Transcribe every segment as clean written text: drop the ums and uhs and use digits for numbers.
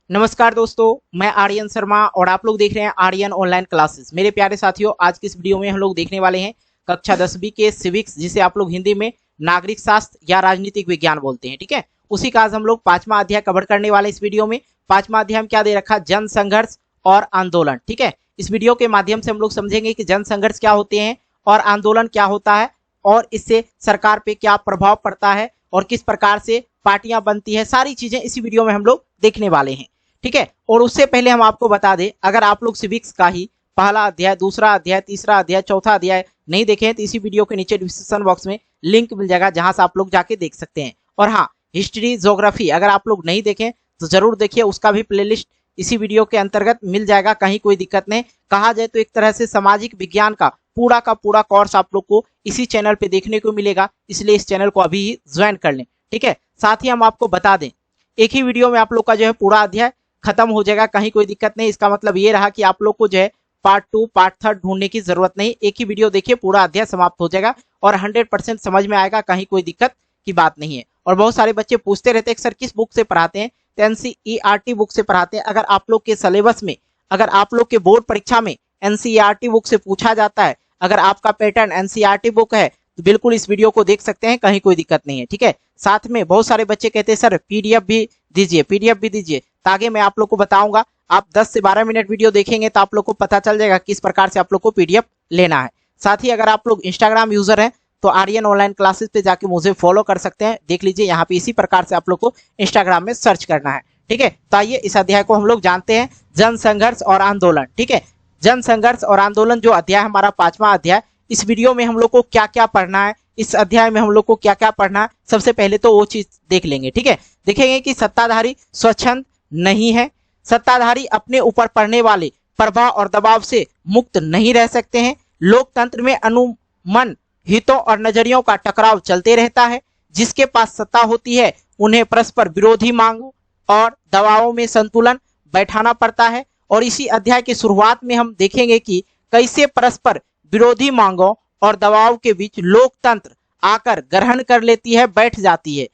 नमस्कार दोस्तों, मैं आर्यन शर्मा और आप लोग देख रहे हैं आर्यन ऑनलाइन क्लासेस। मेरे प्यारे साथियों, आज की इस वीडियो में हम लोग देखने वाले हैं कक्षा 10वीं के सिविक्स, जिसे आप लोग हिंदी में नागरिक शास्त्र या राजनीतिक विज्ञान बोलते हैं। ठीक है, उसी का आज हम लोग 5वां अध्याय कवर करने वाले इस वीडियो में। 5वां अध्याय में क्या दे रखा? जन संघर्ष और आंदोलन। ठीक है, इस वीडियो के माध्यम से हम लोग समझेंगे कि जन संघर्ष क्या होते हैं और आंदोलन क्या होता है और इससे सरकार पे क्या प्रभाव पड़ता है और किस प्रकार से पार्टियां बनती है। सारी चीजें इसी वीडियो में हम लोग देखने वाले हैं। ठीक है, और उससे पहले हम आपको बता दें, अगर आप लोग सिविक्स का ही पहला अध्याय, दूसरा अध्याय, तीसरा अध्याय, चौथा अध्याय नहीं देखे हैं तो इसी वीडियो के नीचे डिस्क्रिप्शन बॉक्स में लिंक मिल जाएगा, जहां से आप लोग जाके देख सकते हैं। और हाँ, हिस्ट्री, ज्योग्राफी अगर आप लोग नहीं देखें तो जरूर देखिए, उसका भी प्लेलिस्ट इसी वीडियो के अंतर्गत मिल जाएगा, कहीं कोई दिक्कत नहीं। कहा जाए तो एक तरह से सामाजिक विज्ञान का पूरा कोर्स आप लोग को इसी चैनल पे देखने को मिलेगा, इसलिए इस चैनल को अभी ही ज्वाइन कर लें। ठीक है, साथ ही हम आपको बता दें, एक ही वीडियो में आप लोग का जो है पूरा अध्याय खत्म हो जाएगा, कहीं कोई दिक्कत नहीं। इसका मतलब ये रहा कि आप लोग को जो है पार्ट 2, पार्ट 3 ढूंढने की जरूरत नहीं, एक ही वीडियो देखिए, पूरा अध्याय समाप्त हो जाएगा और 100% समझ में आएगा, कहीं कोई दिक्कत की बात नहीं है। और बहुत सारे बच्चे पूछते रहते हैं सर किस बुक से पढ़ाते हैं, तो एनसीईआरटी बुक से पढ़ाते हैं। अगर आप लोग के सिलेबस में, अगर आप लोग के बोर्ड परीक्षा में एनसीईआरटी बुक से पूछा जाता है, अगर आपका पैटर्न एनसीईआरटी बुक है तो बिल्कुल इस वीडियो को देख सकते हैं, कहीं कोई दिक्कत नहीं है। ठीक है, साथ में बहुत सारे बच्चे कहते हैं सर पीडीएफ भी दीजिए, ताकि मैं आप लोग को बताऊंगा। आप 10 से 12 मिनट वीडियो देखेंगे तो आप लोग को पता चल जाएगा किस प्रकार से आप लोग को पीडीएफ लेना है। साथ ही अगर आप लोग इंस्टाग्राम यूजर हैं तो आर्यन ऑनलाइन क्लासेस पे जाके मुझे फॉलो कर सकते हैं, देख लीजिए, यहाँ पे इसी प्रकार से आप लोग को इंस्टाग्राम में सर्च करना है। ठीक है, तो आइए इस अध्याय को हम लोग जानते हैं, जन संघर्ष और आंदोलन। ठीक है, जन संघर्ष और आंदोलन जो अध्याय हमारा 5वां अध्याय, इस वीडियो में हम लोग को क्या क्या पढ़ना है, इस अध्याय में हम लोग को क्या क्या पढ़ना है, सबसे पहले तो वो चीज देख लेंगे। ठीक है, देखेंगे कि सत्ताधारी स्वच्छंद नहीं है, सत्ताधारी अपने ऊपर पड़ने वाले प्रभाव और दबाव से मुक्त नहीं रह सकते हैं, लोकतंत्र में अनुमन, हितों और नजरियों का टकराव चलते रहता है, जिसके पास सत्ता होती है उन्हें परस्पर विरोधी मांगों और दबावों में संतुलन बैठाना पड़ता है। और इसी अध्याय की शुरुआत में हम देखेंगे कि कैसे परस्पर विरोधी मांगों और दबाव के बीच लोकतंत्र आकर ग्रहण कर लेती है, बैठ जाती है।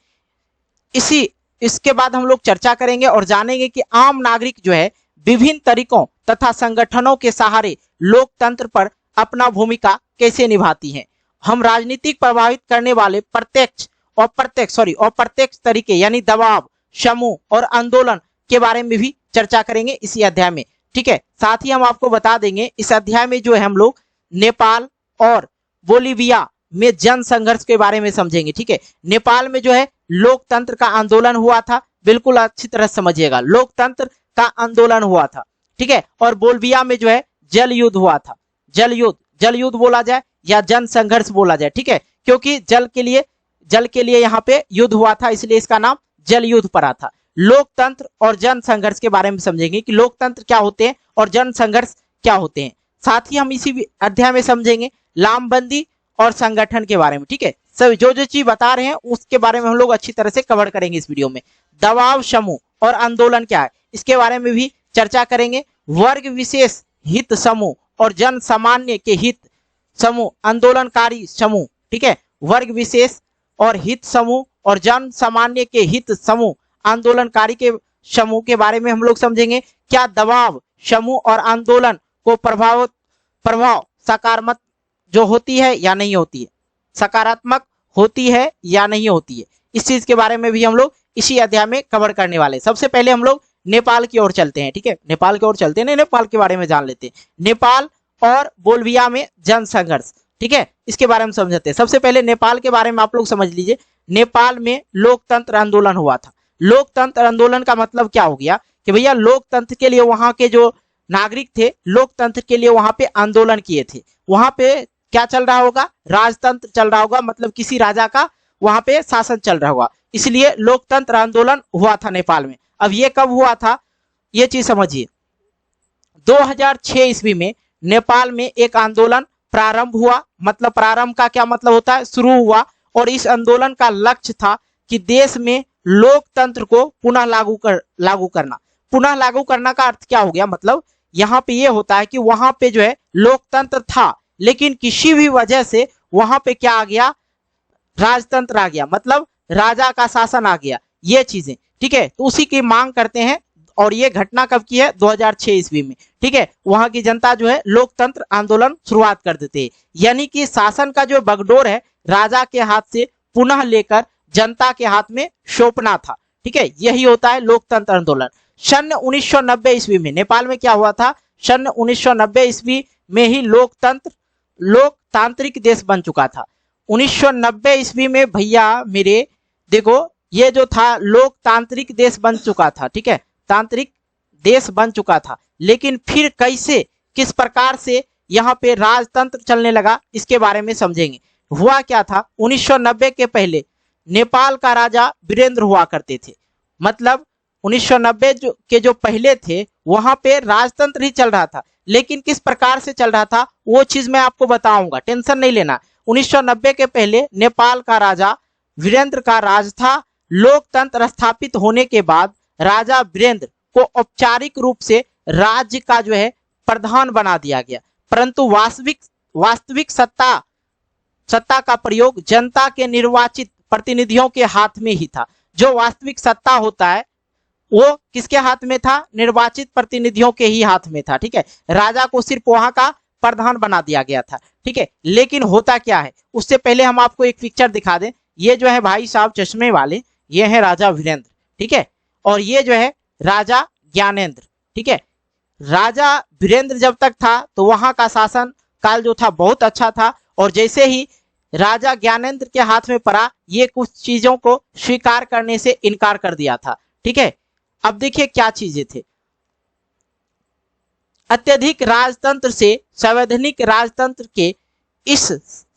इसके बाद हम लोग चर्चा करेंगे और जानेंगे कि आम नागरिक जो है विभिन्न तरीकों तथा संगठनों के सहारे लोकतंत्र पर अपना भूमिका कैसे निभाती है। हम राजनीतिक प्रभावित करने वाले प्रत्यक्ष अप्रत्यक्ष तरीके यानी दबाव, समूह और आंदोलन के बारे में भी चर्चा करेंगे इसी अध्याय में। ठीक है, साथ ही हम आपको बता देंगे इस अध्याय में जो है हम लोग नेपाल और बोलीविया में जन संघर्ष के बारे में समझेंगे। ठीक है, नेपाल में जो है लोकतंत्र का आंदोलन हुआ था, बिल्कुल अच्छी तरह समझिएगा, लोकतंत्र का आंदोलन हुआ था। ठीक है, और बोलीविया में जो है जल युद्ध हुआ था, जल युद्ध बोला जाए या जन संघर्ष बोला जाए। ठीक है, क्योंकि जल के लिए यहाँ पे युद्ध हुआ था, इसलिए इसका नाम जल युद्ध पड़ा था। लोकतंत्र और जन संघर्ष के बारे में समझेंगे कि लोकतंत्र क्या होते हैं और जन संघर्ष क्या होते हैं। साथ ही हम इसी अध्याय में समझेंगे लामबंदी और संगठन के बारे में। ठीक है, सब जो चीज बता रहे हैं उसके बारे में हम लोग अच्छी तरह से कवर करेंगे इस वीडियो में। दबाव, समूह और आंदोलन क्या है, इसके बारे में भी चर्चा करेंगे। वर्ग विशेष हित समूह और जन सामान्य के हित समूह, आंदोलनकारी समूह। ठीक है, वर्ग विशेष और हित समूह और जन सामान्य के हित समूह, आंदोलनकारी के समूह के बारे में हम लोग समझेंगे। क्या दबाव, समूह और आंदोलन को प्रभाव सकारात्मक जो होती है या नहीं होती है, सकारात्मक होती है या नहीं होती है, इस चीज के बारे में भी हम लोग इसी अध्याय में कवर करने वाले। सबसे पहले हम लोग नेपाल की ओर चलते हैं। ठीक है, नेपाल की ओर चलते हैं, नेपाल के बारे में जान लेते हैं। नेपाल और बोलीविया में जन संघर्ष, ठीक है, इसके बारे में समझते हैं। सबसे पहले नेपाल के बारे में आप लोग समझ लीजिए। नेपाल में लोकतंत्र आंदोलन हुआ था। लोकतंत्र आंदोलन का मतलब क्या हो गया कि भैया लोकतंत्र के लिए वहां के जो नागरिक थे, लोकतंत्र के लिए वहां पे आंदोलन किए थे। वहां पे क्या चल रहा होगा? राजतंत्र चल रहा होगा, मतलब किसी राजा का वहां पे शासन चल रहा होगा, इसलिए लोकतंत्र आंदोलन हुआ था नेपाल में। अब ये कब हुआ था, ये चीज समझिए। 2006 ईस्वी में नेपाल में एक आंदोलन प्रारंभ हुआ। मतलब प्रारंभ का क्या मतलब होता है? शुरू हुआ। और इस आंदोलन का लक्ष्य था कि देश में लोकतंत्र को पुनः लागू करना। पुनः लागू करना का अर्थ क्या हो गया? मतलब यहाँ पे ये होता है कि वहां पे जो है लोकतंत्र था, लेकिन किसी भी वजह से वहां पे क्या आ गया? राजतंत्र आ गया, मतलब राजा का शासन आ गया, ये चीजें। ठीक है, तो उसी की मांग करते हैं और ये घटना कब की है? 2006 ईस्वी में। ठीक है, वहां की जनता जो है लोकतंत्र आंदोलन शुरुआत कर देते हैं, यानी कि शासन का जो बगडोर है राजा के हाथ से पुनः लेकर जनता के हाथ में सौंपना था। ठीक है, यही होता है लोकतंत्र आंदोलन। सन 1990 ईस्वी में नेपाल में क्या हुआ था? सन 1990 ईस्वी में ही लोकतांत्रिक देश बन चुका था। 1990 ईस्वी में भैया मेरे देखो, ये जो था लोकतांत्रिक देश बन चुका था। ठीक है, तांत्रिक देश बन चुका था, लेकिन फिर कैसे, किस प्रकार से यहाँ पे राजतंत्र चलने लगा, इसके बारे में समझेंगे। हुआ क्या था? 1990 के पहले नेपाल का राजा वीरेंद्र हुआ करते थे। मतलब 1990 के जो पहले थे वहां पे राजतंत्र ही चल रहा था, लेकिन किस प्रकार से चल रहा था वो चीज मैं आपको बताऊंगा, टेंशन नहीं लेना। 1990 के पहले नेपाल का राजा वीरेंद्र का राज था। लोकतंत्र स्थापित होने के बाद राजा वीरेंद्र को औपचारिक रूप से राज्य का जो है प्रधान बना दिया गया, परंतु वास्तविक सत्ता का प्रयोग जनता के निर्वाचित प्रतिनिधियों के हाथ में ही था। जो वास्तविक सत्ता होता है वो किसके हाथ में था? निर्वाचित प्रतिनिधियों के ही हाथ में था। ठीक है, राजा को सिर्फ वहां का प्रधान बना दिया गया था। ठीक है, लेकिन होता क्या है, उससे पहले हम आपको एक पिक्चर दिखा दें। ये जो है भाई साहब चश्मे वाले, ये है राजा वीरेंद्र। ठीक है, और ये जो है राजा ज्ञानेंद्र। ठीक है, राजा वीरेंद्र जब तक था तो वहां का शासन काल जो था बहुत अच्छा था, और जैसे ही राजा ज्ञानेंद्र के हाथ में पड़ा, ये कुछ चीजों को स्वीकार करने से इनकार कर दिया था। ठीक है, अब देखिए क्या चीजें थे। अत्यधिक राजतंत्र से संवैधानिक राजतंत्र के इस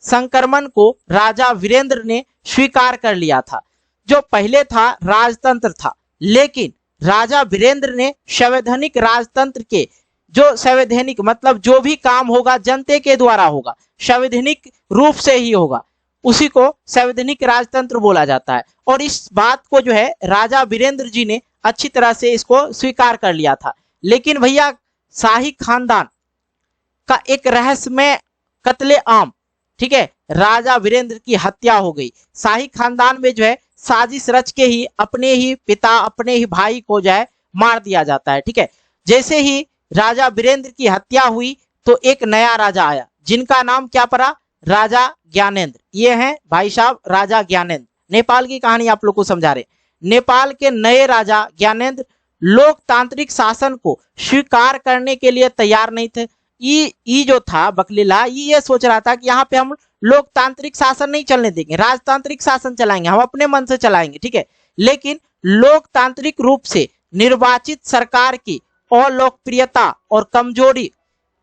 संक्रमण को राजा वीरेंद्र ने स्वीकार कर लिया था। जो पहले था राजतंत्र था, लेकिन राजा वीरेंद्र ने संवैधानिक राजतंत्र के, जो संवैधानिक मतलब जो भी काम होगा जनता के द्वारा होगा, संवैधानिक रूप से ही होगा, उसी को संवैधानिक राजतंत्र बोला जाता है। और इस बात को जो है राजा वीरेंद्र जी ने अच्छी तरह से इसको स्वीकार कर लिया था। लेकिन भैया शाही खानदान का एक रहस्यमय कत्ले आम, ठीक है, राजा वीरेंद्र की हत्या हो गई। शाही खानदान में जो है साजिश रच के ही अपने ही पिता, अपने ही भाई को जो है मार दिया जाता है। ठीक है, जैसे ही राजा वीरेंद्र की हत्या हुई तो एक नया राजा आया, जिनका नाम क्या पड़ा? राजा ज्ञानेंद्र। ये हैं भाई साहब राजा ज्ञानेंद्र। नेपाल की कहानी आप लोग को समझा रहे। नेपाल के नए राजा ज्ञानेंद्र लोकतांत्रिक शासन को स्वीकार करने के लिए तैयार नहीं थे। ये जो था बकलीला, ये सोच रहा था कि यहाँ पे हम लोकतांत्रिक शासन नहीं चलने देंगे, राजतांत्रिक शासन चलाएंगे, हम अपने मन से चलाएंगे। ठीक है, लेकिन लोकतांत्रिक रूप से निर्वाचित सरकार की अलोकप्रियता और कमजोरी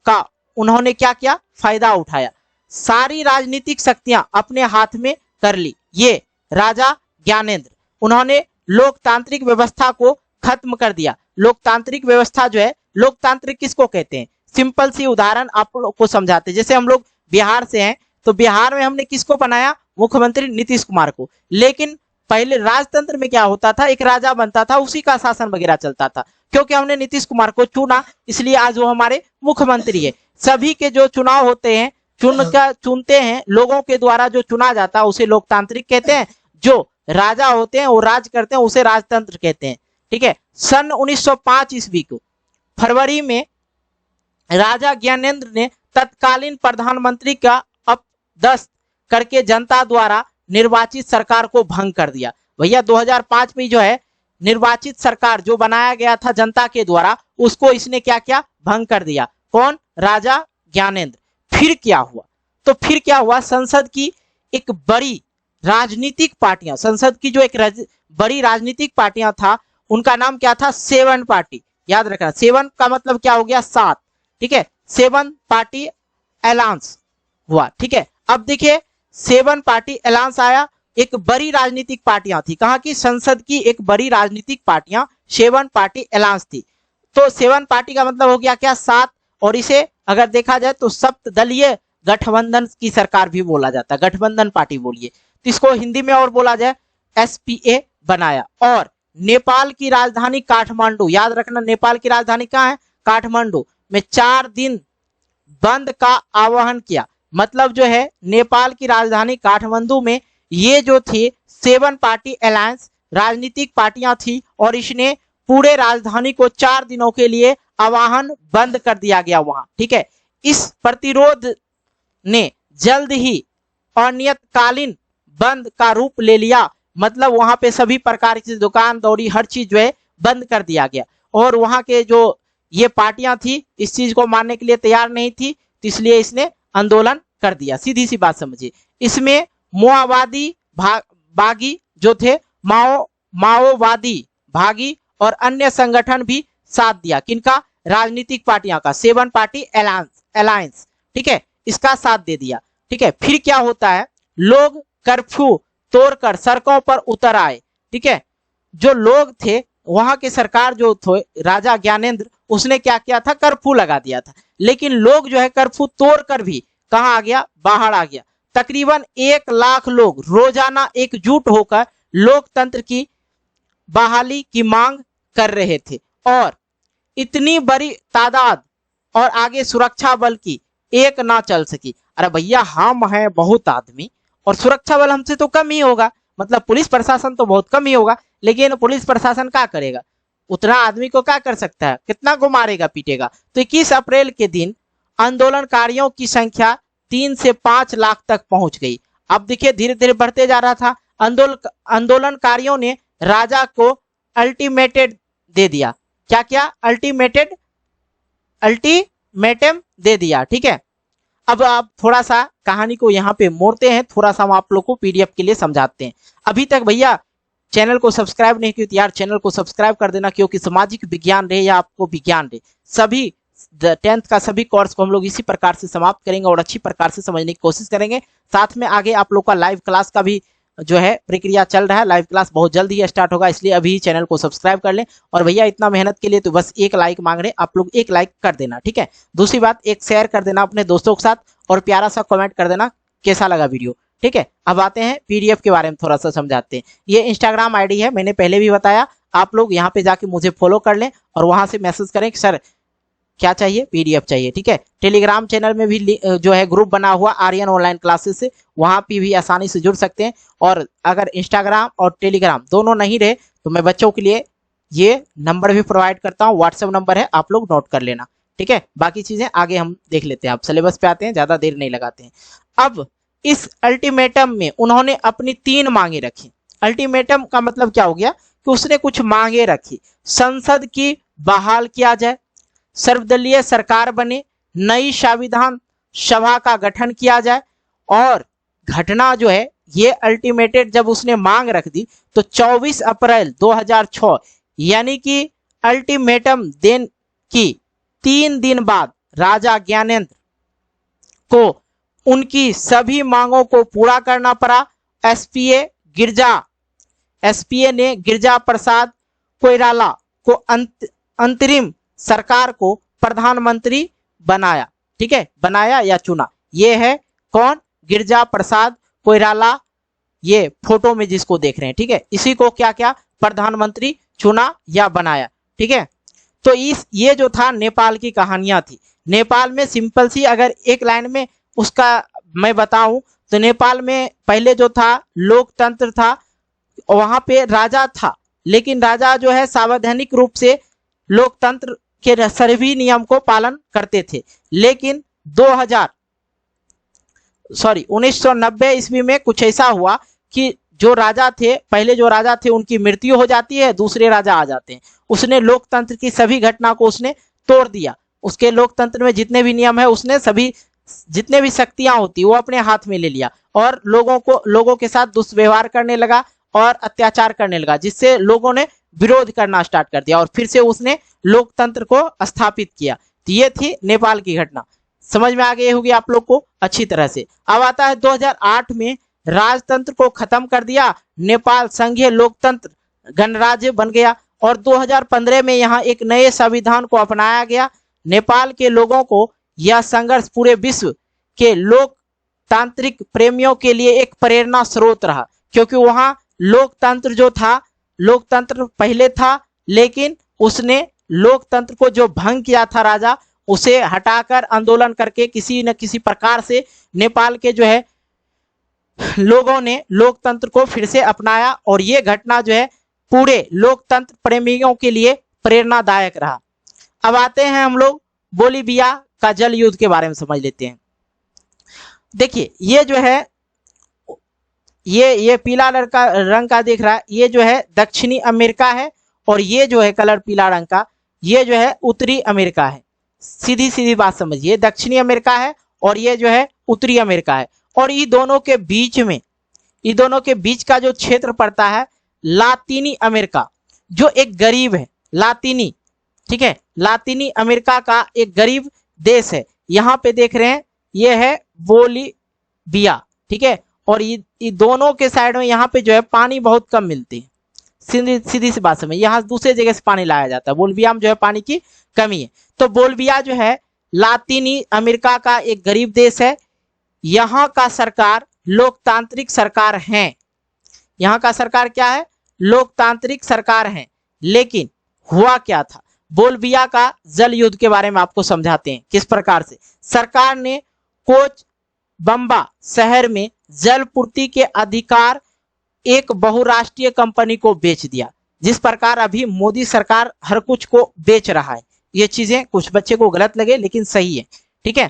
का उन्होंने क्या किया? फायदा उठाया। सारी राजनीतिक शक्तियां अपने हाथ में कर ली। ये राजा ज्ञानेंद्र, उन्होंने लोकतांत्रिक व्यवस्था को खत्म कर दिया। लोकतांत्रिक व्यवस्था जो है, लोकतांत्रिक किसको कहते हैं? सिंपल सी उदाहरण आप लोग को समझाते हैं। जैसे हम लोग बिहार से हैं, तो बिहार में हमने किसको बनाया? मुख्यमंत्री नीतीश कुमार को। लेकिन पहले राजतंत्र में क्या होता था? एक राजा बनता था, उसी का शासन वगैरह चलता था। क्योंकि हमने नीतीश कुमार को चुना, इसलिए आज वो हमारे मुख्यमंत्री है। सभी के जो चुनाव होते हैं, चुनते हैं लोगों के द्वारा, जो चुना जाता है उसे लोकतांत्रिक कहते हैं। जो राजा होते हैं वो राज करते हैं, उसे राजतंत्र कहते हैं। ठीक है, सन 1905 ईस्वी को फरवरी में राजा ज्ञानेंद्र ने तत्कालीन प्रधानमंत्री का अपदस्थ करके जनता द्वारा निर्वाचित सरकार को भंग कर दिया। भैया 2005 में जो है निर्वाचित सरकार जो बनाया गया था जनता के द्वारा, उसको इसने क्या किया? भंग कर दिया। कौन? राजा ज्ञानेंद्र। फिर क्या हुआ? तो फिर क्या हुआ? संसद की एक बड़ी राजनीतिक पार्टियां, संसद की जो एक बड़ी राजनीतिक पार्टियां था, उनका नाम क्या था? 7 पार्टी। याद रखना, 7 का मतलब क्या हो गया? 7। ठीक है, 7 पार्टी अलायंस हुआ। ठीक है, अब देखिए 7 पार्टी अलायंस आया। एक बड़ी राजनीतिक पार्टियां थी, कहां की? संसद की एक बड़ी राजनीतिक पार्टियां 7 पार्टी अलायंस थी। तो 7 पार्टी का मतलब हो गया क्या? 7। और इसे अगर देखा जाए तो सप्तदलीय गठबंधन की सरकार भी बोला जाता है, गठबंधन पार्टी बोलिए। तो इसको हिंदी में और बोला जाए SPA बनाया। और नेपाल की राजधानी काठमांडू, याद रखना नेपाल की राजधानी कहाँ है? काठमांडू में 4 दिन बंद का आह्वान किया। मतलब जो है नेपाल की राजधानी काठमांडू में ये जो थी 7 पार्टी अलायंस राजनीतिक पार्टियां थी, और इसने पूरे राजधानी को 4 दिनों के लिए आवाहन बंद कर दिया गया वहां। ठीक है, इस प्रतिरोध ने जल्द ही अनियतकालीन बंद का रूप ले लिया। मतलब वहां पे सभी प्रकार की दुकान दौड़ी हर चीज जो है बंद कर दिया गया। और वहां के जो ये पार्टियां थी इस चीज को मानने के लिए तैयार नहीं थी, तो इसलिए इसने आंदोलन कर दिया। सीधी सी बात समझिए। इसमें माओवादी बागी जो थे, माओवादी भागी और अन्य संगठन भी साथ दिया। किनका? राजनीतिक पार्टियां का, 7 पार्टी अलायंस। ठीक है, इसका साथ दे दिया। ठीक है, फिर क्या होता है, लोग कर्फ्यू तोड़कर सड़कों पर उतर आए। ठीक है, जो लोग थे वहां के सरकार जो थे, राजा ज्ञानेंद्र, उसने क्या किया था, कर्फ्यू लगा दिया था। लेकिन लोग जो है कर्फ्यू तोड़कर भी कहां आ गया, बाहर आ गया। तकरीबन 1 लाख लोग रोजाना एकजुट होकर लोकतंत्र की बहाली की मांग कर रहे थे। और इतनी बड़ी तादाद और आगे सुरक्षा बल की एक ना चल सकी। अरे भैया, हम हैं बहुत आदमी और सुरक्षा बल हमसे तो कम ही होगा, मतलब पुलिस प्रशासन तो बहुत कम ही होगा। लेकिन पुलिस प्रशासन क्या करेगा, उतना आदमी को क्या कर सकता है, कितना को मारेगा पीटेगा। तो 21 अप्रैल के दिन आंदोलनकारियों की संख्या 3 से 5 लाख तक पहुंच गई। अब देखिए धीरे धीरे बढ़ते जा रहा था। आंदोलनकारियों ने राजा को अल्टीमेटेड दे दिया। क्या क्या? अल्टीमेटम दे दिया। ठीक है, अब आप थोड़ा सा कहानी को यहाँ पे मोड़ते हैं, थोड़ा सा हम आप लोग को पीडीएफ के लिए समझाते हैं। अभी तक भैया चैनल को सब्सक्राइब नहीं किया तो यार चैनल को सब्सक्राइब कर देना, क्योंकि सामाजिक विज्ञान रहे या आपको विज्ञान रहे, सभी 10th का सभी कोर्स को हम लोग इसी प्रकार से समाप्त करेंगे और अच्छी प्रकार से समझने की कोशिश करेंगे। साथ में आगे आप लोग का लाइव क्लास का भी जो है प्रक्रिया चल रहा है। लाइव क्लास बहुत जल्द ही स्टार्ट होगा, इसलिए अभी चैनल को सब्सक्राइब कर लें। और भैया इतना मेहनत के लिए तो बस 1 लाइक मांग रहे, आप लोग 1 लाइक कर देना। ठीक है, दूसरी बात, एक शेयर कर देना अपने दोस्तों के साथ और प्यारा सा कमेंट कर देना कैसा लगा वीडियो। ठीक है, अब आते हैं पीडीएफ के बारे में थोड़ा सा समझाते हैं। ये इंस्टाग्राम आईडी है, मैंने पहले भी बताया, आप लोग यहाँ पे जाके मुझे फॉलो कर लें और वहां से मैसेज करें कि सर क्या चाहिए, पीडीएफ चाहिए। ठीक है, टेलीग्राम चैनल में भी जो है ग्रुप बना हुआ आर्यन ऑनलाइन क्लासेस से, वहां पे भी आसानी से जुड़ सकते हैं। और अगर इंस्टाग्राम और टेलीग्राम दोनों नहीं रहे तो मैं बच्चों के लिए ये नंबर भी प्रोवाइड करता हूँ, व्हाट्सएप नंबर है, आप लोग नोट कर लेना। ठीक है, बाकी चीजें आगे हम देख लेते हैं। अब सिलेबस पे आते हैं, ज्यादा देर नहीं लगाते हैं। अब इस अल्टीमेटम में उन्होंने अपनी 3 मांगे रखी। अल्टीमेटम का मतलब क्या हो गया कि उसने कुछ मांगे रखी। संसद की बहाल किया जाए, सर्वदलीय सरकार बने, नई संविधान सभा का गठन किया जाए। और घटना जो है ये अल्टीमेटेड जब उसने मांग रख दी तो 24 अप्रैल 2006 यानी कि अल्टीमेटम देने की 3 दिन बाद राजा ज्ञानेंद्र को उनकी सभी मांगों को पूरा करना पड़ा। एसपीए ने गिरजा प्रसाद कोइराला को अंतरिम सरकार को प्रधानमंत्री बनाया। ठीक है, बनाया या चुना, ये है कौन, गिरजा प्रसाद कोइराला, ये फोटो में जिसको देख रहे हैं। ठीक है, इसी को क्या क्या प्रधानमंत्री चुना या बनाया। ठीक है, तो ये जो था नेपाल की कहानियां थी। नेपाल में सिंपल सी अगर एक लाइन में उसका मैं बताऊं तो नेपाल में पहले जो था लोकतंत्र था, वहां पे राजा था, लेकिन राजा जो है संवैधानिक रूप से लोकतंत्र के सभी नियम को पालन करते थे। लेकिन 1990 ईस्वी में कुछ ऐसा हुआ कि जो राजा थे, पहले जो राजा थे उनकी मृत्यु हो जाती है, दूसरे राजा आ जाते हैं। उसने लोकतंत्र की सभी घटना को उसने तोड़ दिया। उसके लोकतंत्र में जितने भी नियम है उसने सभी जितने भी शक्तियां होती वो अपने हाथ में ले लिया और लोगों के साथ दुष्व्यवहार करने लगा और अत्याचार करने लगा, जिससे लोगों ने विरोध करना स्टार्ट कर दिया और फिर से उसने लोकतंत्र को स्थापित किया। तो ये थी नेपाल की घटना। समझ में आ गई होगी आप लोग को अच्छी तरह से। अब आता है 2008 में राजतंत्र को खत्म कर दिया, नेपाल संघीय लोकतंत्र गणराज्य बन गया और 2015 में यहाँ एक नए संविधान को अपनाया गया। नेपाल के लोगों को यह संघर्ष पूरे विश्व के लोकतांत्रिक प्रेमियों के लिए एक प्रेरणा स्रोत रहा, क्योंकि वहां लोकतंत्र जो था, लोकतंत्र पहले था लेकिन उसने लोकतंत्र को जो भंग किया था राजा, उसे हटाकर आंदोलन करके किसी न किसी प्रकार से नेपाल के जो है लोगों ने लोकतंत्र को फिर से अपनाया। और ये घटना जो है पूरे लोकतंत्र प्रेमियों के लिए प्रेरणादायक रहा। अब आते हैं हम लोग बोलीविया का जल युद्ध के बारे में समझ लेते हैं। देखिए ये जो है ये पीला रंग का दिख रहा है, ये जो है दक्षिणी अमेरिका है, और ये जो है कलर पीला रंग का ये जो है उत्तरी अमेरिका है। सीधी सीधी बात समझिए, दक्षिणी अमेरिका है और ये जो है उत्तरी अमेरिका है, और ये दोनों के बीच का जो क्षेत्र पड़ता है लातीनी अमेरिका, जो एक गरीब है लातीनी, ठीक है, लातीनी अमेरिका का एक गरीब देश है। यहाँ पे देख रहे हैं ये है बोलीविया, ठीक है, और ये दोनों के साइड में यहाँ पे जो है पानी बहुत कम मिलती है। सीधी सी बात समझ, यहाँ दूसरे जगह से पानी लाया जाता है, बोलीविया में जो है पानी की कमी है। तो बोलीविया जो है लातीनी अमेरिका का एक गरीब देश है। यहाँ का सरकार लोकतांत्रिक सरकार है, यहाँ का सरकार क्या है, लोकतांत्रिक सरकार है। लेकिन हुआ क्या था, बोलीविया का जल युद्ध के बारे में आपको समझाते हैं किस प्रकार से। सरकार ने कोचबम्बा शहर में जल पूर्ति के अधिकार एक बहुराष्ट्रीय कंपनी को बेच दिया। जिस प्रकार अभी मोदी सरकार हर कुछ को बेच रहा है, ये चीजें कुछ बच्चे को गलत लगे लेकिन सही है, ठीक है।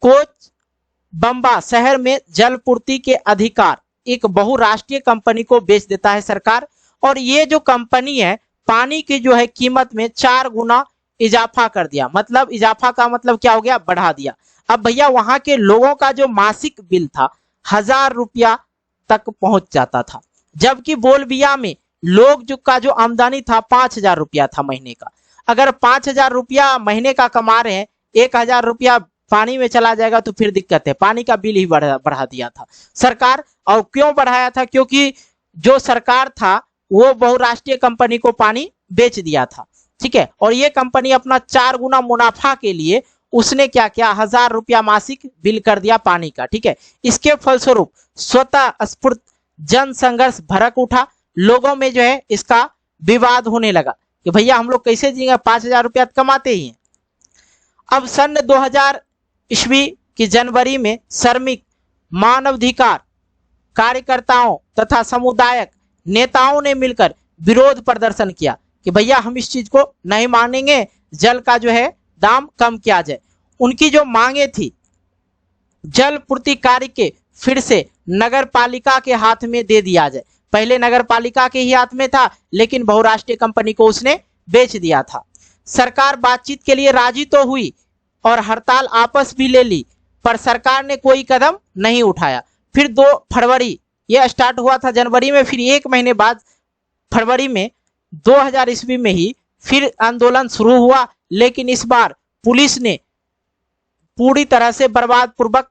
कोचबम्बा शहर में जल पूर्ति के अधिकार एक बहुराष्ट्रीय कंपनी को बेच देता है सरकार, और ये जो कंपनी है पानी की जो है कीमत में 4 गुना इजाफा कर दिया। मतलब इजाफा का मतलब क्या हो गया, बढ़ा दिया। अब भैया वहां के लोगों का जो मासिक बिल था 1000 रुपया तक पहुंच जाता था, जबकि बोलीविया में लोग का जो आमदनी था 5000 रुपया था महीने का। अगर 5000 रुपया महीने का कमा रहे हैं, 1000 रुपया पानी में चला जाएगा तो फिर दिक्कत है। पानी का बिल ही बढ़ा दिया था सरकार। और क्यों बढ़ाया था, क्योंकि जो सरकार था वो बहुराष्ट्रीय कंपनी को पानी बेच दिया था, ठीक है। और ये कंपनी अपना 4 गुना मुनाफा के लिए उसने क्या किया, 1000 रुपया मासिक बिल कर दिया पानी का, ठीक है। इसके फलस्वरूप स्वतः स्फूर्त जन संघर्ष भड़क उठा। लोगों में जो है इसका विवाद होने लगा कि भैया हम लोग कैसे जिएंगे, 5000 रुपया कमाते ही हैं। अब सन 2000 ईस्वी की जनवरी में श्रमिक मानवाधिकार कार्यकर्ताओं तथा समुदायक नेताओं ने मिलकर विरोध प्रदर्शन किया कि भैया हम इस चीज को नहीं मानेंगे, जल का जो है दाम कम किया जाए। उनकी जो मांगे थी, जल पूर्ति कार्य के फिर से नगर पालिका के हाथ में दे दिया जाए। पहले नगर पालिका के ही हाथ में था, लेकिन बहुराष्ट्रीय कंपनी को उसने बेच दिया था। सरकार बातचीत के लिए राजी तो हुई और हड़ताल आपस भी ले ली, पर सरकार ने कोई कदम नहीं उठाया। फिर 2 फरवरी यह स्टार्ट हुआ था जनवरी में, फिर 1 महीने बाद फरवरी में 2000 ईस्वी में ही फिर आंदोलन शुरू हुआ, लेकिन इस बार पुलिस ने पूरी तरह से बर्बाद पूर्वक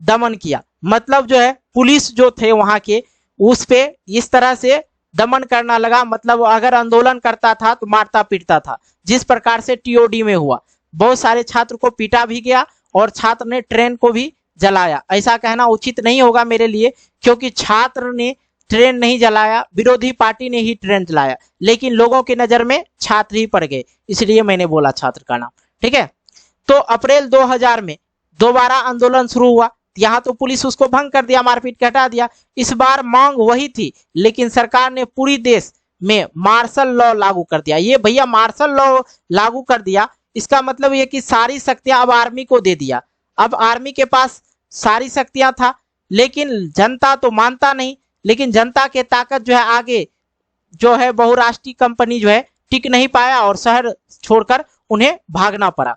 दमन किया। मतलब जो है पुलिस जो थे वहां के उस पे इस तरह से दमन करना लगा, मतलब अगर आंदोलन करता था तो मारता पीटता था। जिस प्रकार से टीओडी में हुआ, बहुत सारे छात्र को पीटा भी गया और छात्र ने ट्रेन को भी जलाया। ऐसा कहना उचित नहीं होगा मेरे लिए, क्योंकि छात्र ने ट्रेन नहीं जलाया, विरोधी पार्टी ने ही ट्रेन जलाया, लेकिन लोगों की नजर में छात्र ही पड़ गए, इसलिए मैंने बोला छात्र का नाम, ठीक है। तो अप्रैल 2000 में दोबारा आंदोलन शुरू हुआ। यहाँ तो पुलिस उसको भंग कर दिया, मारपीट के हटा दिया। इस बार मांग वही थी, लेकिन सरकार ने पूरी देश में मार्शल लॉ लागू कर दिया। ये भैया मार्शल लॉ लागू कर दिया, इसका मतलब ये कि सारी शक्तियां अब आर्मी को दे दिया। अब आर्मी के पास सारी शक्तियां था, लेकिन जनता तो मानता नहीं। लेकिन जनता के ताकत जो है आगे जो है बहुराष्ट्रीय कंपनी जो है टिक नहीं पाया और शहर छोड़कर उन्हें भागना पड़ा।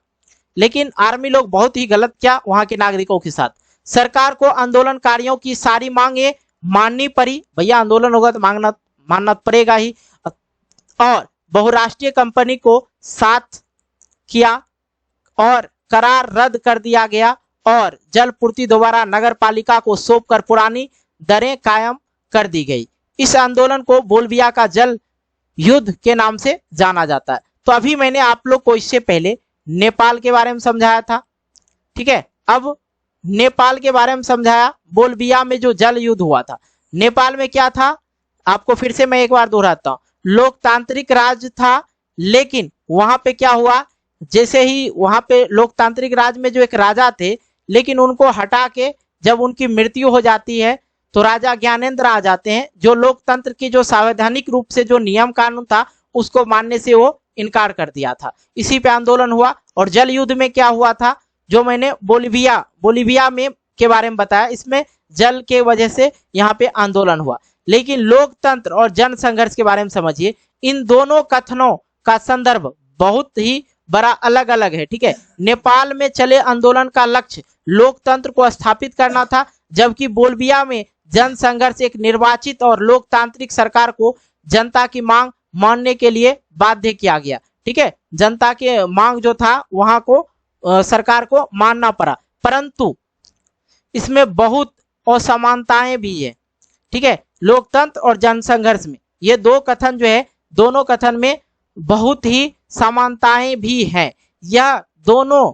लेकिन आर्मी लोग बहुत ही गलत किया वहां के नागरिकों के साथ। सरकार को आंदोलनकारियों की सारी मांगे माननी पड़ी। भैया आंदोलन होगा तो मानना पड़ेगा ही। और बहुराष्ट्रीय कंपनी को साथ किया और करार रद्द कर दिया गया और जल पूर्ति दोबारा नगर पालिका को सौंपकर पुरानी दरें कायम कर दी गई। इस आंदोलन को बोलीविया का जल युद्ध के नाम से जाना जाता है। तो अभी मैंने आप लोग को इससे पहले नेपाल के बारे में समझाया था, ठीक है। अब नेपाल के बारे में समझाया, बोलीविया में जो जल युद्ध हुआ था। नेपाल में क्या था, आपको फिर से मैं एक बार दोहराता हूं। लोकतांत्रिक राज्य था, लेकिन वहां पे क्या हुआ, जैसे ही वहां पे लोकतांत्रिक राज में जो एक राजा थे, लेकिन उनको हटा के जब उनकी मृत्यु हो जाती है तो राजा ज्ञानेंद्र आ जाते हैं, जो लोकतंत्र की जो संवैधानिक रूप से जो नियम कानून था उसको मानने से वो इनकार कर दिया था। इसी पे आंदोलन हुआ। और जल युद्ध में क्या हुआ था, जो मैंने बोलिविया में के बारे में बताया, इसमें जल के वजह से यहाँ पे आंदोलन हुआ। लेकिन लोकतंत्र और जन संघर्ष के बारे में समझिए, इन दोनों कथनों का संदर्भ बहुत ही बड़ा अलग अलग है। ठीक है, नेपाल में चले आंदोलन का लक्ष्य लोकतंत्र को स्थापित करना था, जबकि बोलिविया में जन संघर्ष एक निर्वाचित और लोकतांत्रिक सरकार को जनता की मांग मानने के लिए बाध्य किया गया। ठीक है, जनता के मांग जो था वहां को सरकार को मानना पड़ा, परंतु इसमें बहुत असमानताएं भी है। ठीक है, लोकतंत्र और जन संघर्ष में ये दो कथन जो है, दोनों कथन में बहुत ही समानताएं भी हैं। यह दोनों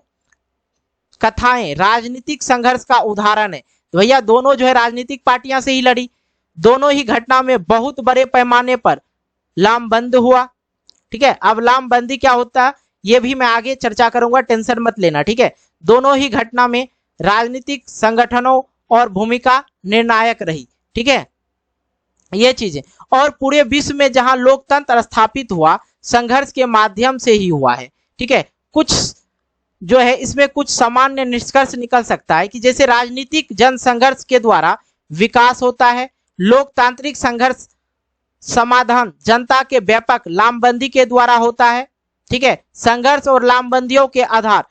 कथाएं राजनीतिक संघर्ष का उदाहरण है। तो भैया दोनों जो है राजनीतिक पार्टियां से ही लड़ी, दोनों ही घटना में बहुत बड़े पैमाने पर लामबंद हुआ। ठीक है, अब लामबंदी क्या होता है ये भी मैं आगे चर्चा करूंगा, टेंशन मत लेना। ठीक है, दोनों ही घटना में राजनीतिक संगठनों और भूमिका निर्णायक रही। ठीक है, ये चीजें, और पूरे विश्व में जहां लोकतंत्र स्थापित हुआ संघर्ष के माध्यम से ही हुआ है। ठीक है, कुछ जो है इसमें कुछ सामान्य निष्कर्ष निकल सकता है कि जैसे राजनीतिक जन संघर्ष के द्वारा विकास होता है, लोकतांत्रिक संघर्ष समाधान जनता के व्यापक लामबंदी के द्वारा होता है। ठीक है, संघर्ष और लामबंदियों के आधार